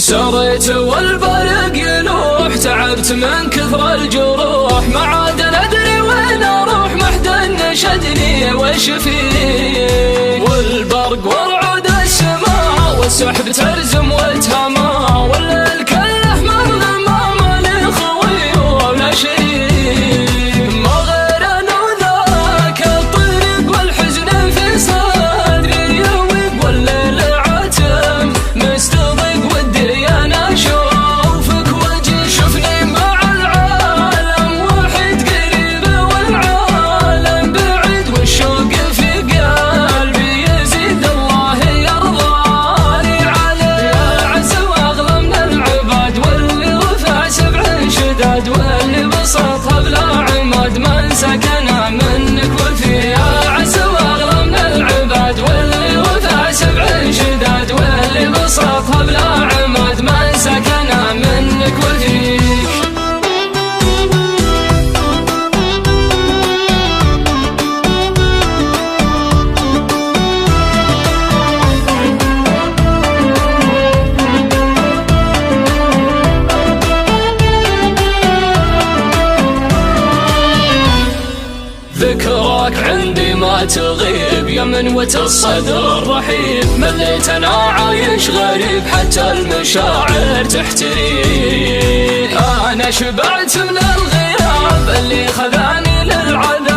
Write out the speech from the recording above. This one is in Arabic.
سريت والبرق يلوح، تعبت من كثر الجروح، ما عاد ندري وين اروح، ما حد نشدني وش فيه. والبرق ورعود السماء والسحب ترزم وتهما، والليل كله مظلمة مالي خوي ولا شريك. ما غير انو ذاك الطريق والحزن في صدري يروق، والليل عتم مستضيق ودي انا اشوفك وجهي. شوفني مع العالم وحيد قريب والعالم بعيد، والشوق في قلبي يزيد الله يرضاني عليه. يا عز واغلى من العباد واللي وفى سبع شداد، واللي بسطها بلا عماد من سكن منك وفيه. يا عز واغلى من العباد واللي وفى سبع شداد، واللي بسطها بلا عماد من سكن منك وفيه. ذكراك عندي ما تغيب يا منوة الصدر الرحيب، مليت انا عايش غريب حتى المشاعر تحتريب. انا شبعت من الغياب اللي خذاني للعذاب،